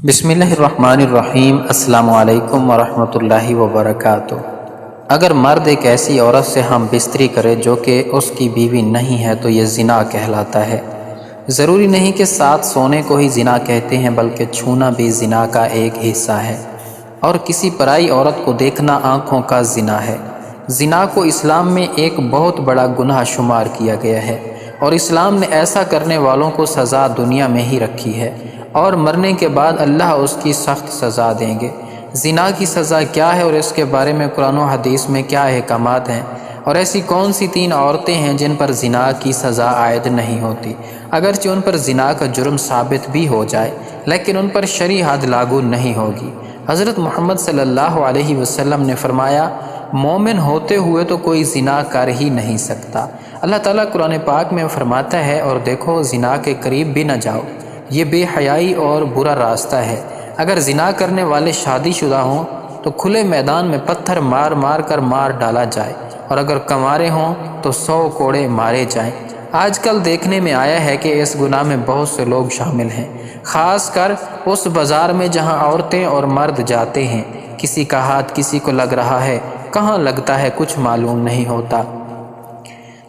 بسم اللہ الرحمن الرحیم۔ السلام علیکم ورحمۃ اللہ وبرکاتہ۔ اگر مرد ایک ایسی عورت سے ہم بستری کرے جو کہ اس کی بیوی نہیں ہے تو یہ زنا کہلاتا ہے۔ ضروری نہیں کہ ساتھ سونے کو ہی زنا کہتے ہیں، بلکہ چھونا بھی زنا کا ایک حصہ ہے، اور کسی پرائی عورت کو دیکھنا آنکھوں کا زنا ہے۔ زنا کو اسلام میں ایک بہت بڑا گناہ شمار کیا گیا ہے، اور اسلام نے ایسا کرنے والوں کو سزا دنیا میں ہی رکھی ہے، اور مرنے کے بعد اللہ اس کی سخت سزا دیں گے۔ زنا کی سزا کیا ہے اور اس کے بارے میں قرآن و حدیث میں کیا احکامات ہیں، اور ایسی کون سی 3 عورتیں ہیں جن پر زنا کی سزا عائد نہیں ہوتی، اگرچہ ان پر زنا کا جرم ثابت بھی ہو جائے لیکن ان پر شرعی حد لاگو نہیں ہوگی۔ حضرت محمد صلی اللہ علیہ وسلم نے فرمایا، مومن ہوتے ہوئے تو کوئی زنا کر ہی نہیں سکتا۔ اللہ تعالیٰ قرآن پاک میں فرماتا ہے، اور دیکھو زنا کے قریب بھی نہ جاؤ، یہ بے حیائی اور برا راستہ ہے۔ اگر زنا کرنے والے شادی شدہ ہوں تو کھلے میدان میں پتھر مار مار کر مار ڈالا جائے، اور اگر کنوارے ہوں تو 100 کوڑے مارے جائیں۔ آج کل دیکھنے میں آیا ہے کہ اس گناہ میں بہت سے لوگ شامل ہیں، خاص کر اس بازار میں جہاں عورتیں اور مرد جاتے ہیں۔ کسی کا ہاتھ کسی کو لگ رہا ہے، کہاں لگتا ہے کچھ معلوم نہیں ہوتا،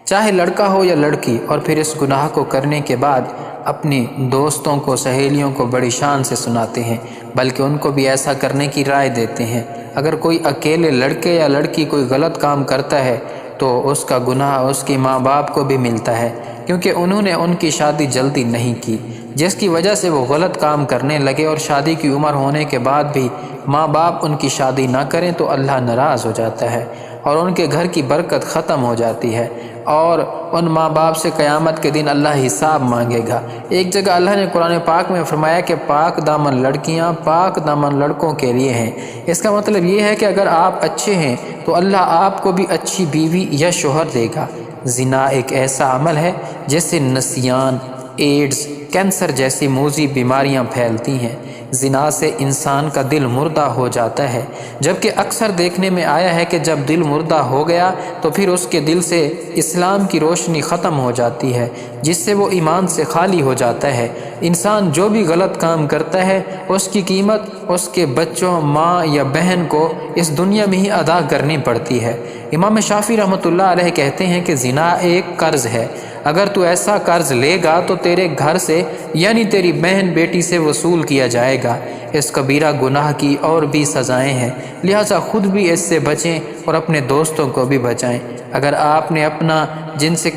چاہے لڑکا ہو یا لڑکی، اور پھر اس گناہ کو کرنے کے بعد اپنے دوستوں کو، سہیلیوں کو بڑی شان سے سناتے ہیں، بلکہ ان کو بھی ایسا کرنے کی رائے دیتے ہیں۔ اگر کوئی اکیلے لڑکے یا لڑکی کوئی غلط کام کرتا ہے تو اس کا گناہ اس کی ماں باپ کو بھی ملتا ہے، کیونکہ انہوں نے ان کی شادی جلدی نہیں کی، جس کی وجہ سے وہ غلط کام کرنے لگے، اور شادی کی عمر ہونے کے بعد بھی ماں باپ ان کی شادی نہ کریں تو اللہ ناراض ہو جاتا ہے، اور ان کے گھر کی برکت ختم ہو جاتی ہے، اور ان ماں باپ سے قیامت کے دن اللہ حساب مانگے گا۔ ایک جگہ اللہ نے قرآن پاک میں فرمایا کہ پاک دامن لڑکیاں پاک دامن لڑکوں کے لیے ہیں۔ اس کا مطلب یہ ہے کہ اگر آپ اچھے ہیں تو اللہ آپ کو بھی اچھی بیوی یا شوہر دے گا۔ زنا ایک ایسا عمل ہے جس سے نسیان، ایڈز، کینسر جیسی موذی بیماریاں پھیلتی ہیں۔ زنا سے انسان کا دل مردہ ہو جاتا ہے، جبکہ اکثر دیکھنے میں آیا ہے کہ جب دل مردہ ہو گیا تو پھر اس کے دل سے اسلام کی روشنی ختم ہو جاتی ہے، جس سے وہ ایمان سے خالی ہو جاتا ہے۔ انسان جو بھی غلط کام کرتا ہے اس کی قیمت اس کے بچوں، ماں یا بہن کو اس دنیا میں ہی ادا کرنی پڑتی ہے۔ امام شافعی رحمۃ اللہ علیہ کہتے ہیں کہ زنا ایک قرض ہے، اگر تو ایسا قرض لے گا تو تیرے گھر سے یعنی تیری بہن بیٹی سے وصول کیا جائے گا۔ اس کبیرہ گناہ کی اور بھی سزائیں ہیں، لہٰذا خود بھی اس سے بچیں اور اپنے دوستوں کو بھی بچائیں۔ اگر آپ نے اپنا جنسی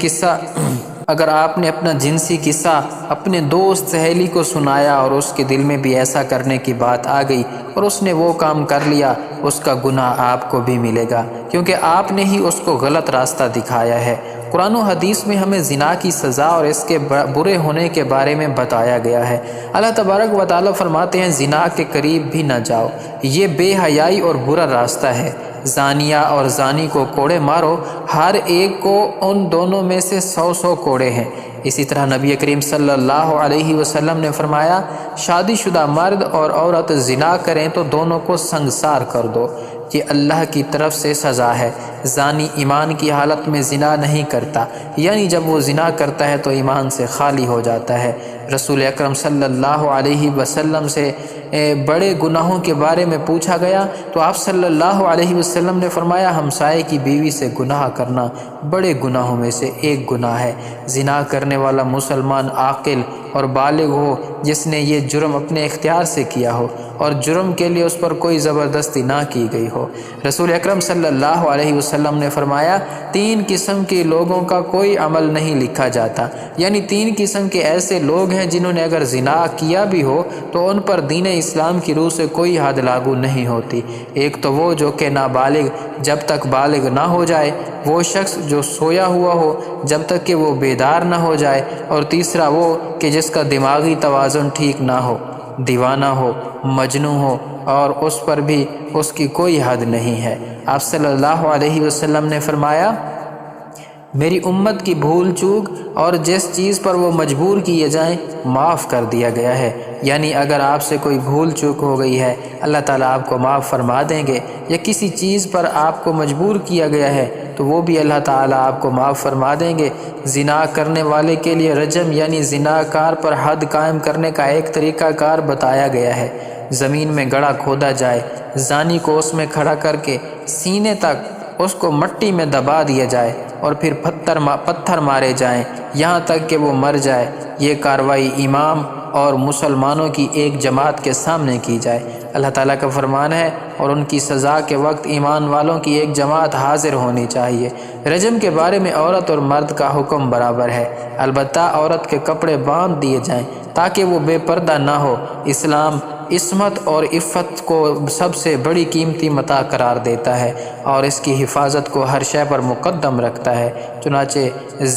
قصہ اپنے دوست سہیلی کو سنایا اور اس کے دل میں بھی ایسا کرنے کی بات آ گئی اور اس نے وہ کام کر لیا، اس کا گناہ آپ کو بھی ملے گا، کیونکہ آپ نے ہی اس کو غلط راستہ دکھایا ہے۔ قرآن و حدیث میں ہمیں زنا کی سزا اور اس کے برے ہونے کے بارے میں بتایا گیا ہے۔ اللہ تبارک و تعالیٰ فرماتے ہیں، زنا کے قریب بھی نہ جاؤ، یہ بے حیائی اور برا راستہ ہے۔ زانیہ اور زانی کو کوڑے مارو، ہر ایک کو ان دونوں میں سے 100 کوڑے ہیں۔ اسی طرح نبی کریم صلی اللہ علیہ وسلم نے فرمایا، شادی شدہ مرد اور عورت زنا کریں تو دونوں کو سنگسار کر دو، یہ اللہ کی طرف سے سزا ہے۔ زانی ایمان کی حالت میں زنا نہیں کرتا، یعنی جب وہ زنا کرتا ہے تو ایمان سے خالی ہو جاتا ہے۔ رسول اکرم صلی اللہ علیہ وسلم سے بڑے گناہوں کے بارے میں پوچھا گیا تو آپ صلی اللہ علیہ وسلم نے فرمایا، ہمسائے کی بیوی سے گناہ کرنا بڑے گناہوں میں سے ایک گناہ ہے۔ زنا کرنے والا مسلمان عاقل اور بالغ ہو جس نے یہ جرم اپنے اختیار سے کیا ہو اور جرم کے لیے اس پر کوئی زبردستی نہ کی گئی ہو۔ رسول اکرم صلی اللہ علیہ وسلم نے فرمایا، 3 قسم کے لوگوں کا کوئی عمل نہیں لکھا جاتا، یعنی 3 قسم کے ایسے لوگ ہیں جنہوں نے اگر زنا کیا بھی ہو تو ان پر دین اسلام کی روح سے کوئی حد لاگو نہیں ہوتی۔ ایک تو وہ جو کہ نابالغ جب تک بالغ نہ ہو جائے، وہ شخص جو سویا ہوا ہو جب تک کہ وہ بیدار نہ ہو جائے، اور تیسرا وہ کہ جس کا دماغی توازن ٹھیک نہ ہو، دیوانہ ہو، مجنون ہو، اور اس پر بھی اس کی کوئی حد نہیں ہے۔ آپ صلی اللہ علیہ وسلم نے فرمایا، میری امت کی بھول چوک اور جس چیز پر وہ مجبور کیے جائیں معاف کر دیا گیا ہے، یعنی اگر آپ سے کوئی بھول چوک ہو گئی ہے اللہ تعالیٰ آپ کو معاف فرما دیں گے، یا کسی چیز پر آپ کو مجبور کیا گیا ہے تو وہ بھی اللہ تعالیٰ آپ کو معاف فرما دیں گے۔ زنا کرنے والے کے لیے رجم یعنی زنا کار پر حد قائم کرنے کا ایک طریقہ کار بتایا گیا ہے۔ زمین میں گڑھا کھودا جائے، زانی کو اس میں کھڑا کر کے سینے تک اس کو مٹی میں دبا دیا جائے اور پھر پتھر مارے جائیں یہاں تک کہ وہ مر جائے۔ یہ کارروائی امام اور مسلمانوں کی ایک جماعت کے سامنے کی جائے۔ اللہ تعالیٰ کا فرمان ہے اور ان کی سزا کے وقت ایمان والوں کی ایک جماعت حاضر ہونی چاہیے۔ رجم کے بارے میں عورت اور مرد کا حکم برابر ہے، البتہ عورت کے کپڑے باندھ دیے جائیں تاکہ وہ بے پردہ نہ ہو۔ اسلام عصمت اور عفت کو سب سے بڑی قیمتی متاع قرار دیتا ہے اور اس کی حفاظت کو ہر شے پر مقدم رکھتا ہے۔ چنانچہ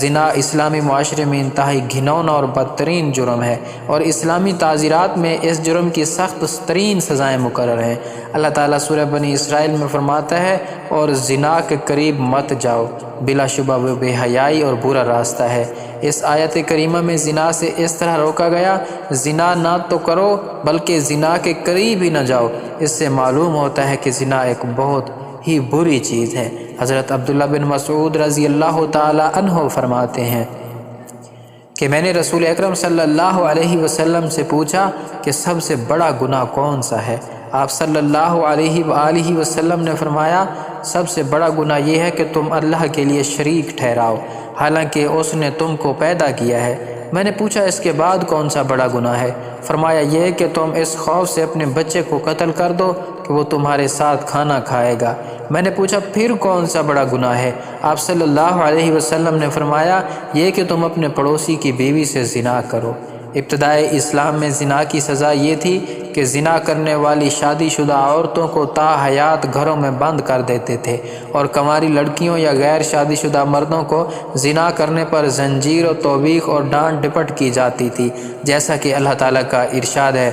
زنا اسلامی معاشرے میں انتہائی گھناؤنا اور بدترین جرم ہے اور اسلامی تعزیرات میں اس جرم کی سخت ترین سزائیں مقرر ہیں۔ اللہ تعالیٰ سورہ بنی اسرائیل میں فرماتا ہے اور زنا کے قریب مت جاؤ، بلا شبہ وہ بے حیائی اور برا راستہ ہے۔ اس آیت کریمہ میں زنا سے اس طرح روکا گیا، زنا نہ تو کرو بلکہ زنا کے قریب ہی نہ جاؤ۔ اس سے معلوم ہوتا ہے کہ زنا ایک بہت ہی بری چیز ہے۔ حضرت عبداللہ بن مسعود رضی اللہ تعالی عنہ فرماتے ہیں کہ میں نے رسول اکرم صلی اللہ علیہ وسلم سے پوچھا کہ سب سے بڑا گناہ کون سا ہے؟ آپ صلی اللہ علیہ وآلہ وسلم نے فرمایا، سب سے بڑا گناہ یہ ہے کہ تم اللہ کے لیے شریک ٹھہراؤ حالانکہ اس نے تم کو پیدا کیا ہے۔ میں نے پوچھا اس کے بعد کون سا بڑا گناہ ہے؟ فرمایا یہ کہ تم اس خوف سے اپنے بچے کو قتل کر دو کہ وہ تمہارے ساتھ کھانا کھائے گا۔ میں نے پوچھا پھر کون سا بڑا گناہ ہے؟ آپ صلی اللہ علیہ وسلم نے فرمایا یہ کہ تم اپنے پڑوسی کی بیوی سے زنا کرو۔ ابتدائے اسلام میں زنا کی سزا یہ تھی کہ زنا کرنے والی شادی شدہ عورتوں کو تا حیات گھروں میں بند کر دیتے تھے اور کنواری لڑکیوں یا غیر شادی شدہ مردوں کو زنا کرنے پر زنجیر و توبیخ اور ڈانٹ ڈپٹ کی جاتی تھی، جیسا کہ اللہ تعالیٰ کا ارشاد ہے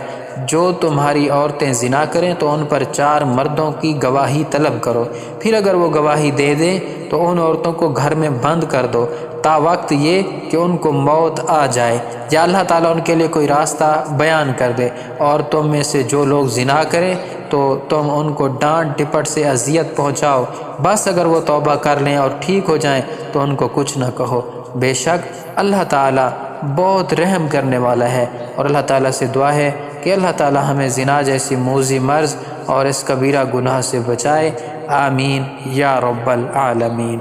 جو تمہاری عورتیں زنا کریں تو ان پر 4 مردوں کی گواہی طلب کرو، پھر اگر وہ گواہی دے دیں تو ان عورتوں کو گھر میں بند کر دو تا وقت یہ کہ ان کو موت آ جائے یا اللہ تعالیٰ ان کے لیے کوئی راستہ بیان کر دے۔ اور تم میں سے جو لوگ زنا کریں تو تم ان کو ڈانٹ ڈپٹ سے اذیت پہنچاؤ، بس اگر وہ توبہ کر لیں اور ٹھیک ہو جائیں تو ان کو کچھ نہ کہو، بے شک اللہ تعالیٰ بہت رحم کرنے والا ہے۔ اور اللہ تعالیٰ سے دعا ہے کہ اللہ تعالیٰ ہمیں زنا جیسی موذی مرض اور اس کبیرہ گناہ سے بچائے، آمین یا رب العالمین۔